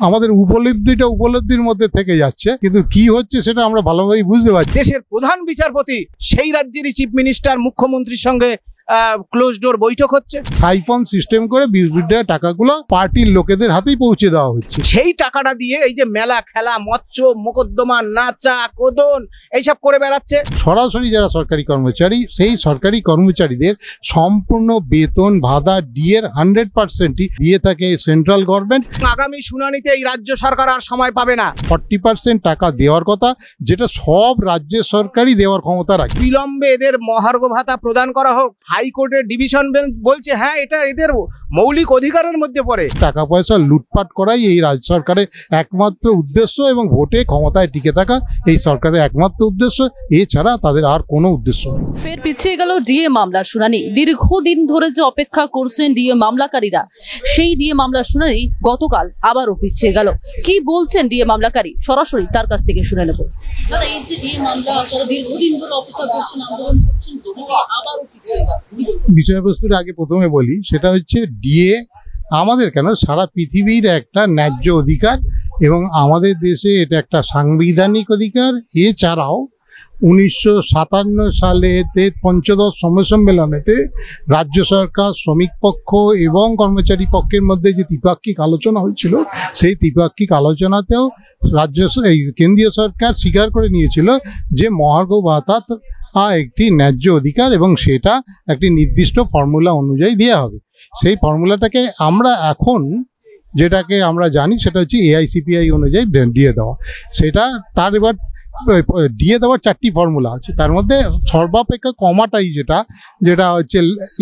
আমাদের উপলব্ধির মধ্যে থেকে যাচ্ছে, কিন্তু কি হচ্ছে সেটা আমরা ভালোভাবে বুঝতে পারছি। দেশের প্রধান বিচারপতি সেই রাজ্যেরই চিফ মিনিস্টার মুখ্যমন্ত্রীর সঙ্গে ক্লোজ ডোর বৈঠক হচ্ছে। সাইফন সিস্টেম করে বিরোধীদের টাকাগুলো পার্টির লোকেদের হাতেই পৌঁছে দেওয়া হচ্ছে। সেই টাকাটা দিয়ে এই যে মেলা খেলা, মৎস্য মোকদ্দমা, নাচা কোদন এইসব করে বেড়াচ্ছে। সরাসরি যারা সরকারি কর্মচারী, সেই সরকারি কর্মচারীদের সম্পূর্ণ বেতন ভাতা ডিএর 100%ই দিয়ে থাকে সেন্ট্রাল গভর্নমেন্ট। আগামী শুনানিতে এই রাজ্য সরকার আর সময় পাবে না। 40% টাকা দেওয়ার কথা, যেটা সব রাজ্যের সরকারই দেওয়ার ক্ষমতা রাখে। বিলম্বে এদের মহার্ঘ ভাতা প্রদান করা হোক। হাইকোর্টের ডিভিশন বেঞ্চ বলছে হ্যাঁ এটা এদের মৌলিক অধিকারের মধ্যে পড়ে। টাকা পয়সা লুটপাট করাই এই রাজ্য সরকারের একমাত্র উদ্দেশ্য এবং ভোটে ক্ষমতায় টিকে থাকা এই সরকারের একমাত্র উদ্দেশ্য, এছাড়া তাদের আর কোনো উদ্দেশ্য নেই। ফের পিছিয়ে গেল ডিএ মামলার শুনানি। দীর্ঘদিন ধরে যে অপেক্ষা করছেন ডিএ মামলাকারীরা, সেই ডিএ মামলার শুনানি গতকাল আবারও পিছিয়ে গেল। কি বলছেন ডিএ মামলাকারী, সরাসরি তার কাছ থেকে শুনে নেব। দাদা, এই যে ডিএ মামলা আপনারা দীর্ঘদিন ধরে অপেক্ষা করছেন, আন্দোলন করছেন, আবারও পিছিয়ে গেল। বিষয়বস্তুর আগে প্রথমে বলি, সেটা হচ্ছে ডিএ আমাদের কেন সারা পৃথিবীর একটা ন্যায্য অধিকার এবং আমাদের দেশে এটা একটা সাংবিধানিক অধিকার। এছাড়াও 1957 সালেতে পঞ্চদশ সমসম্মেলনেতে রাজ্য সরকার, শ্রমিক পক্ষ এবং কর্মচারী পক্ষের মধ্যে যে ত্রিপাক্ষিক আলোচনা হয়েছিল, সেই ত্রিপাক্ষিক আলোচনাতেও কেন্দ্রীয় সরকার স্বীকার করে নিয়েছিল যে মহার্ঘ ভাতা একটি ন্যায্য অধিকার এবং সেটা একটি নির্দিষ্ট ফর্মুলা অনুযায়ী দেওয়া হবে। সেই ফর্মুলাটাকে আমরা এখন যেটাকে আমরা জানি সেটা হচ্ছে এআইসিপিআই অনুযায়ী দিয়ে দেওয়া। সেটা তার এবার দিয়ে দেওয়ার 4টি ফর্মুলা আছে, তার মধ্যে সর্বাপেক্ষা কমাটাই যেটা হচ্ছে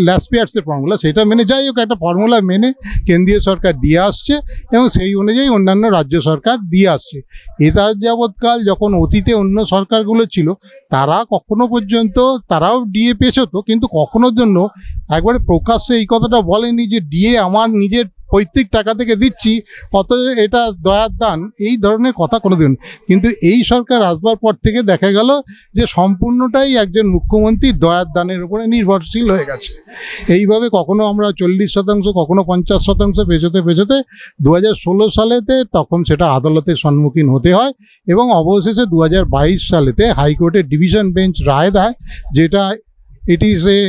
ল্যাসপিয়ার্সের ফর্মুলা, সেটা মেনে যাই হোক একটা ফর্মুলা মেনে কেন্দ্রীয় সরকার দিয়ে আসছে এবং সেই অনুযায়ী অন্যান্য রাজ্য সরকার দিয়ে আসছে। এটা যাবৎকাল যখন অতীতে অন্য সরকারগুলো ছিল, তারা কখনো পর্যন্ত তারাও ডিএ পেছতো, কিন্তু কখনোর জন্য একবারে প্রকাশ্যে এই কথাটা বলেনি যে ডিএ আমার নিজের পৈতৃক টাকা থেকে দিচ্ছি, অতএব এটা দয়ার দান, এই ধরনের কথা কোনোদিন। কিন্তু এই সরকার আসবার পর থেকে দেখা গেল যে সম্পূর্ণটাই একজন মুখ্যমন্ত্রী দয়ার দানের উপরে নির্ভরশীল হয়ে গেছে। এইভাবে কখনো আমরা 40%, কখনো 50% পেছোতে 2016 সালেতে তখন সেটা আদালতের সম্মুখীন হতে হয় এবং অবশেষে 2022 সালেতে হাইকোর্টের ডিভিশন বেঞ্চ রায় দেয়, যেটা it is a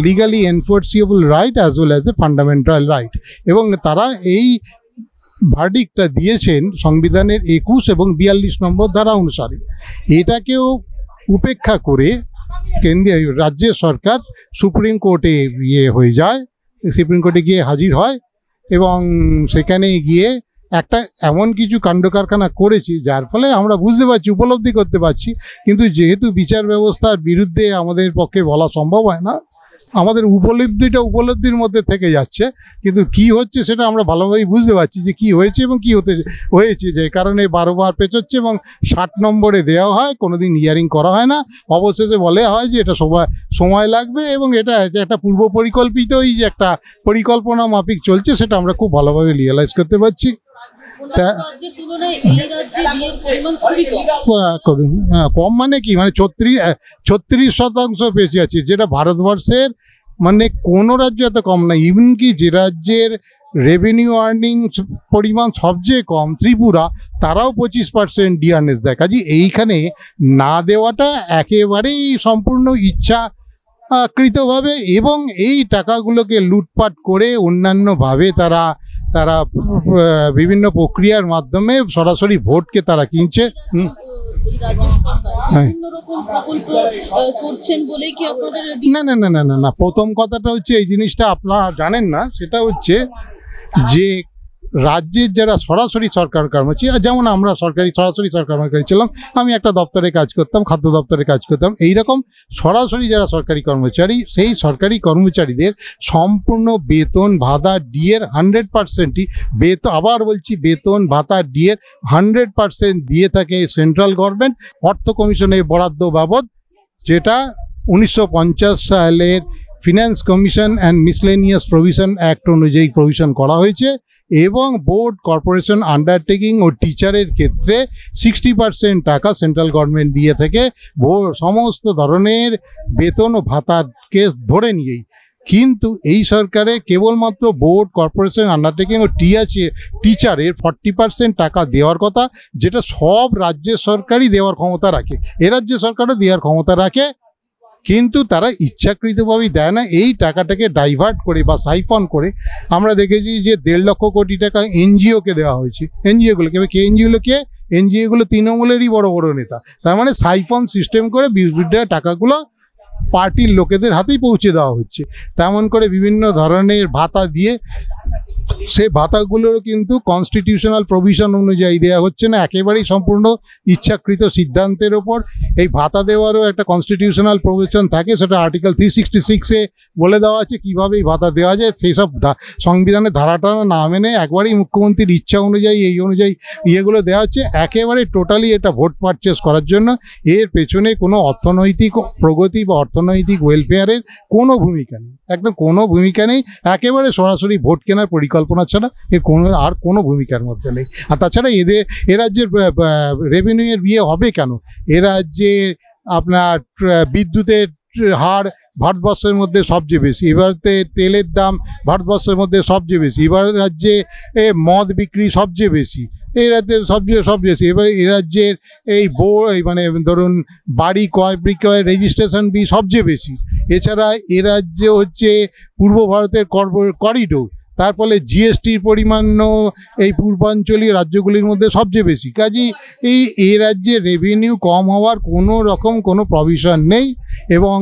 legally enforceable right as well as a fundamental right, এবং তারা এই ভার্ডিক্টটা দিয়েছেন সংবিধানের 21 এবং 42 নম্বর ধারা অনুসারে। এটাকেও উপেক্ষা করে কেন্দ্রীয় রাজ্যের সরকার সুপ্রিম কোর্টে হয়ে যায়, সুপ্রিম কোর্টে গিয়ে হাজির হয় এবং সেখানে গিয়ে একটা এমন কিছু কাণ্ড কারখানা করেছি যার ফলে আমরা বুঝতে পারছি, উপলব্ধি করতে পারছি, কিন্তু যেহেতু বিচার ব্যবস্থার বিরুদ্ধে আমাদের পক্ষে বলা সম্ভব হয় না, আমাদের উপলব্ধির মধ্যে থেকে যাচ্ছে, কিন্তু কি হচ্ছে সেটা আমরা ভালোভাবেই বুঝতে পারছি যে কি হয়েছে এবং কি হয়েছে, যে কারণে 12 বার পেছোচ্ছে এবং 60 নম্বরে দেওয়া হয়, কোনোদিন হিয়ারিং করা হয় না। অবশেষে বলে হয় যে এটা সময় লাগবে এবং এটা একটা পূর্ব পরিকল্পিতই যে একটা পরিকল্পনা মাফিক চলছে, সেটা আমরা খুব ভালোভাবে রিয়েলাইজ করতে পারছি। কম মানে কি, মানে 36% বেশি আছে, যেটা ভারতবর্ষের মানে কোনো রাজ্য এত কম না। ইভেন কি যে রাজ্যের রেভিনিউ আর্নিং পরিমাণ সবচেয়ে কম, ত্রিপুরা, তারাও 25% ডিআরএস দেয়। কাজে এইখানে না দেওয়াটা একেবারেই সম্পূর্ণ ইচ্ছাকৃতভাবে এবং এই টাকাগুলোকে লুটপাট করে অন্যান্যভাবে তারা বিভিন্ন প্রক্রিয়ার মাধ্যমে সরাসরি ভোটকে তারা কিনছে। না, প্রথম কথাটা হচ্ছে এই জিনিসটা আপনারা জানেন না, সেটা হচ্ছে যে রাজ্যের যারা সরাসরি সরকার কর্মচারী, যেমন আমরা সরাসরি সরকার কর্মচারী ছিলাম, আমি একটা দপ্তরে কাজ করতাম, খাদ্য দপ্তরে কাজ করতাম, এইরকম সরাসরি যারা সরকারি কর্মচারী, সেই সরকারি কর্মচারীদের সম্পূর্ণ বেতন ভাতা ডিএর 100%ই আবার বলছি বেতন ভাতা ডিএর 100% দিয়ে থাকে সেন্ট্রাল গভর্নমেন্ট অর্থ কমিশনের বরাদ্দ বাবদ, যেটা 1950 সালের finance commission and miscellaneous provision act অনুযায়ী প্রভিশন করা হয়েছে। এবং বোর্ড, কর্পোরেশন, আন্ডারটেকিং ও টিচারের ক্ষেত্রে 60% টাকা সেন্ট্রাল গভর্নমেন্ট দিয়ে থেকে সমস্ত ধরনের বেতন ও ভাতাকে ধরে নিয়েই কিন্তু এই সরকারে কেবলমাত্র বোর্ড, কর্পোরেশন, আন্ডারটেকিং ও টিচারের 40% টাকা দেওয়ার কথা, যেটা সব রাজ্যের সরকারই দেওয়ার ক্ষমতা রাখে, এ রাজ্য সরকারও দেওয়ার ক্ষমতা রাখে, কিন্তু তারা ইচ্ছাকৃতভাবেই দেয় না। এই টাকাটাকে ডাইভার্ট করে বা সাইফন করে আমরা দেখেছি যে 1.5 লক্ষ কোটি টাকা এনজিওকে দেওয়া হয়েছে। এনজিওগুলোকে কে এনজিওগুলোকে এনজিওগুলো তৃণমূলেরই বড় বড় নেতা। তার মানে সাইফন সিস্টেম করে বিরোধীদের টাকাগুলো পার্টির লোকেদের হাতেই পৌঁছে দেওয়া হচ্ছে। তেমন করে বিভিন্ন ধরনের ভাতা দিয়ে সে ভাতাগুলোরও কিন্তু কনস্টিটিউশনাল প্রভিশন অনুযায়ী দেওয়া হচ্ছে না, একেবারেই সম্পূর্ণ ইচ্ছাকৃত সিদ্ধান্তের ওপর। এই ভাতা দেওয়ারও একটা কনস্টিটিউশনাল প্রভিশন থাকে, সেটা আর্টিকেল 366-এ বলে দেওয়া আছে কীভাবে এই ভাতা দেওয়া যায়। সেই সব সংবিধানের ধারাটা না মেনে একবারেই মুখ্যমন্ত্রীর ইচ্ছা অনুযায়ী এই অনুযায়ী ইয়েগুলো দেওয়া হচ্ছে, একেবারে টোটালি এটা ভোট পারচেস করার জন্য। এর পেছনে কোনো অর্থনৈতিক প্রগতি বা অর্থনৈতিক ওয়েলফেয়ারের কোনো ভূমিকা নেই, একদম কোনো ভূমিকা নেই, একেবারে সরাসরি ভোট কেনার পরিকল্পনা ছাড়া এর কোনো ভূমিকার মধ্যে নেই। আর তাছাড়া এ রাজ্যের রেভিনিউয়ের বিয়ে হবে কেন? এ রাজ্যে আপনার বিদ্যুতের হার ভারতবর্ষের মধ্যে সবচেয়ে বেশি, এবারে তেলের দাম ভারতবর্ষের মধ্যে সবচেয়ে বেশি, এবার রাজ্যে মদ বিক্রি সবচেয়ে বেশি, এই রাজ্যে সবচেয়ে বেশি। এবার এ রাজ্যের এই মানে ধরুন বাড়ি ক্রয় বিক্রয় রেজিস্ট্রেশন ফি সবচেয়ে বেশি। এছাড়া এ রাজ্যে হচ্ছে পূর্ব ভারতের করিডোর, তার ফলে জিএসটির পরিমাণও এই পূর্বাঞ্চলীয় রাজ্যগুলির মধ্যে সবচেয়ে বেশি। কাজেই এই রাজ্যে রেভিনিউ কম হওয়ার কোনো রকম কোনো প্রভিশন নেই, এবং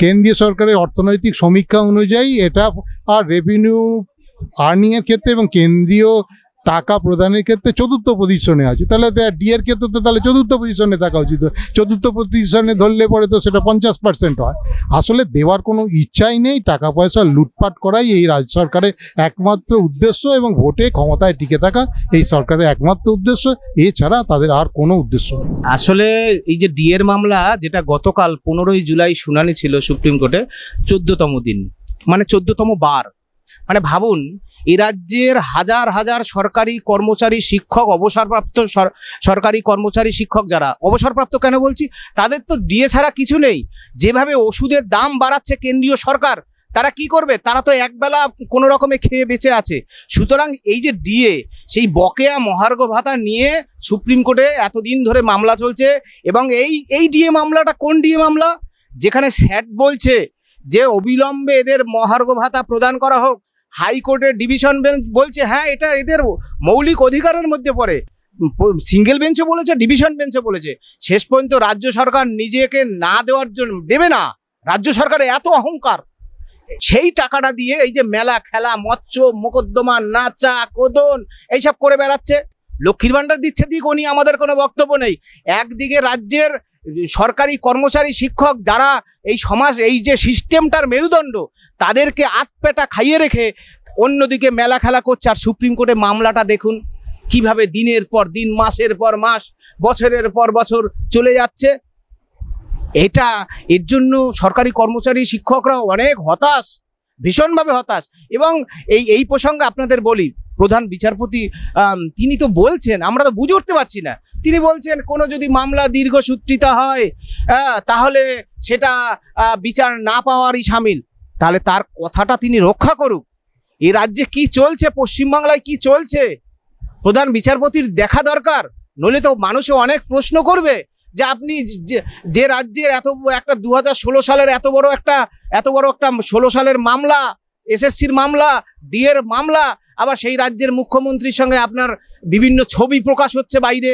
কেন্দ্রীয় সরকারের অর্থনৈতিক সমীক্ষা অনুযায়ী এটা আর রেভিনিউ আর্নিংয়ের ক্ষেত্রে এবং কেন্দ্রীয় টাকা প্রদানের ক্ষেত্রে 4র্থ পজিশনে আছে। তাহলে ডিএর ক্ষেত্রে তো তাহলে 4র্থ পজিশনে থাকা উচিত। 4র্থ পজিশনে ধরলে পরে তো সেটা 50% হয়। আসলে দেওয়ার কোনো ইচ্ছাই নেই, টাকা পয়সা লুটপাট করাই এই রাজ্য সরকারের একমাত্র উদ্দেশ্য, এবং ভোটে ক্ষমতায় টিকে থাকা এই সরকারের একমাত্র উদ্দেশ্য, এছাড়া তাদের আর কোনো উদ্দেশ্য নেই। আসলে এই যে ডিএর মামলা, যেটা গতকাল 15ই জুলাই শুনানি ছিল সুপ্রিম কোর্টে, 14তম দিন, মানে 14তম বার। মানে ভাবুন, এই রাজ্যের হাজার হাজার সরকারি কর্মচারী, শিক্ষক, অবসরপ্রাপ্ত সরকারি কর্মচারী, শিক্ষক যারা অবসরপ্রাপ্ত কেন বলছি, তাদের তো ডিএ ছাড়া কিছু নেই। যেভাবে ওষুধের দাম বাড়াচ্ছে কেন্দ্রীয় সরকার, তারা কি করবে? তারা তো একবেলা কোনো রকমে খেয়ে বেঁচে আছে। সুতরাং এই যে ডিএ, সেই বকেয়া মহার্ঘ ভাতা নিয়ে সুপ্রিম কোর্টে এতদিন ধরে মামলা চলছে। এবং এই ডিএ মামলাটা কোন ডিএ মামলা? যেখানে স্যাট বলছে যে অবিলম্বে এদের মহার্ঘ ভাতা প্রদান করা হোক। হাইকোর্টের ডিভিশন বেঞ্চ বলছে হ্যাঁ এটা এদের মৌলিক অধিকারের মধ্যে পড়ে। সিঙ্গেল বেঞ্চও বলেছে, ডিভিশন বেঞ্চও বলেছে। শেষ পর্যন্ত রাজ্য সরকার নিজেকে না দেওয়ার জন্য দেবে না, রাজ্য সরকারের এত অহংকার। সেই টাকাটা দিয়ে এই যে মেলা খেলা, মৎস্য মোকদ্দমা, নাচা কোদন এইসব করে বেড়াচ্ছে। লক্ষ্মীর ভাণ্ডার দিচ্ছে দিক, উনি আমাদের কোনো বক্তব্য নেই। একদিকে রাজ্যের সরকারি কর্মচারী, শিক্ষক যারা এই সমাজ, এই যে সিস্টেমটার মেরুদণ্ড, তাদেরকে আতপেটা খাইয়ে রেখে অন্যদিকে মেলা খেলা করছে। আর সুপ্রিম কোর্টে মামলাটা দেখুন কিভাবে দিনের পর দিন, মাসের পর মাস, বছরের পর বছর চলে যাচ্ছে। এর জন্য সরকারি কর্মচারী, শিক্ষকরা অনেক হতাশ, ভীষণভাবে হতাশ। এবং এই প্রসঙ্গে আপনাদের বলি, প্রধান বিচারপতি তিনি তো বলছেন, আমরা তো বুঝে উঠতে পারছি না, তিনি বলছেন কোনো যদি মামলা দীর্ঘসূত্রিতা হয় তাহলে সেটা বিচার না পাওয়ারই শামিল। তাহলে তার কথাটা তিনি রক্ষা করুক। এই রাজ্যে কি চলছে, পশ্চিমবাংলায় কি চলছে, প্রধান বিচারপতির দেখা দরকার। নইলে তো মানুষও অনেক প্রশ্ন করবে যে আপনি যে রাজ্যের এত একটা 2016 সালের এত বড় একটা 16 সালের মামলা, এসএসসির মামলা, ডিএর মামলা, আবার সেই রাজ্যের মুখ্যমন্ত্রীর সঙ্গে আপনার বিভিন্ন ছবি প্রকাশ হচ্ছে বাইরে,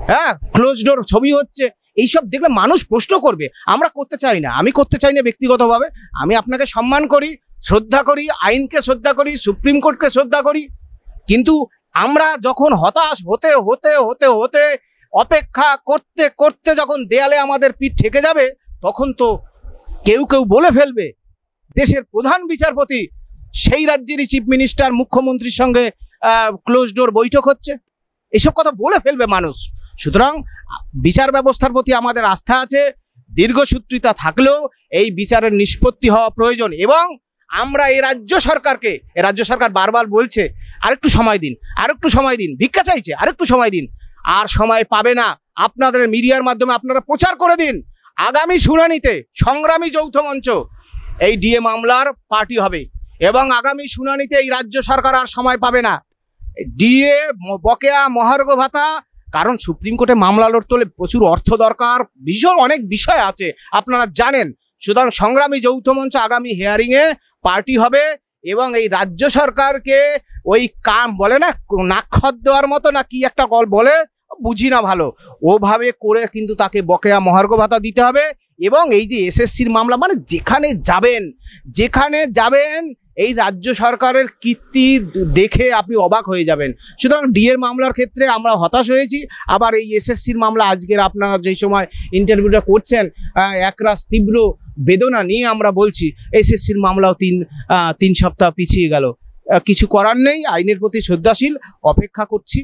হ্যাঁ, ক্লোজ ডোর ছবি হচ্ছে। এইসব দেখলে মানুষ প্রশ্ন করবে। আমরা করতে চাই না, আমি করতে চাই না ব্যক্তিগতভাবে। আমি আপনাকে সম্মান করি, শ্রদ্ধা করি, আইনকে শ্রদ্ধা করি, সুপ্রিম কোর্টকে শ্রদ্ধা করি। কিন্তু আমরা যখন হতাশ হতে হতে হতে হতে অপেক্ষা করতে করতে যখন দেয়ালে আমাদের পিঠ ঠেকে যাবে, তখন তো কেউ বলে ফেলবে দেশের প্রধান বিচারপতি সেই রাজ্যেরই চিফ মিনিস্টার, মুখ্যমন্ত্রীর সঙ্গে ক্লোজ ডোর বৈঠক হচ্ছে। এসব কথা বলে ফেলবে মানুষ। সুতরাং বিচার ব্যবস্থার প্রতি আমাদের আস্থা আছে। দীর্ঘসূত্রিতা থাকলেও এই বিচারের নিষ্পত্তি হওয়া প্রয়োজন। এবং আমরা এই রাজ্য সরকার বারবার বলছে আরেকটু সময় দিন, আরেকটু সময় দিন, ভিক্ষা চাইছে, আরেকটু সময় দিন। আর সময় পাবে না। আপনাদের মিডিয়ার মাধ্যমে আপনারা প্রচার করে দিন, আগামী শুনানিতে সংগ্রামী যৌথ মঞ্চ এই ডিএ মামলার পার্টি হবে এবং আগামী শুনানিতে এই রাজ্য সরকার আর সময় পাবে না। ডিএ বকেয়া মহার্ঘ ভাতা, কারণ সুপ্রিম কোর্টে মামলা লড়তে হলে প্রচুর অর্থ দরকার, ভীষণ অনেক বিষয় আছে আপনারা জানেন। সুতরাং সংগ্রামী যৌথ মঞ্চ আগামী হিয়ারিংয়ে পার্টি হবে এবং এই রাজ্য সরকারকে ওই কাম বলে না নাক্ষত দেওয়ার মতো না কি একটা কল বলে বুঝি না ভালো, ওভাবে করে কিন্তু তাকে বকেয়া মহার্ঘ ভাতা দিতে হবে। এবং এই যে এসএসসির মামলা, মানে যেখানে যাবেন এই রাজ্য সরকারের কীর্তি দেখে আপনি অবাক হয়ে যাবেন। সুতরাং ডিএর মামলার ক্ষেত্রে আমরা হতাশ হয়েছি। আবার এই এসএসসির মামলা আজকের আপনারা যেই সময় ইন্টারভিউটা করছেন একরাশ তীব্র বেদনা নিয়ে আমরা বলছি, এসএসসির মামলাও তিন সপ্তাহ পিছিয়ে গেল। কিছু করার নেই, আইনের প্রতি শ্রদ্ধাশীল, অপেক্ষা করছি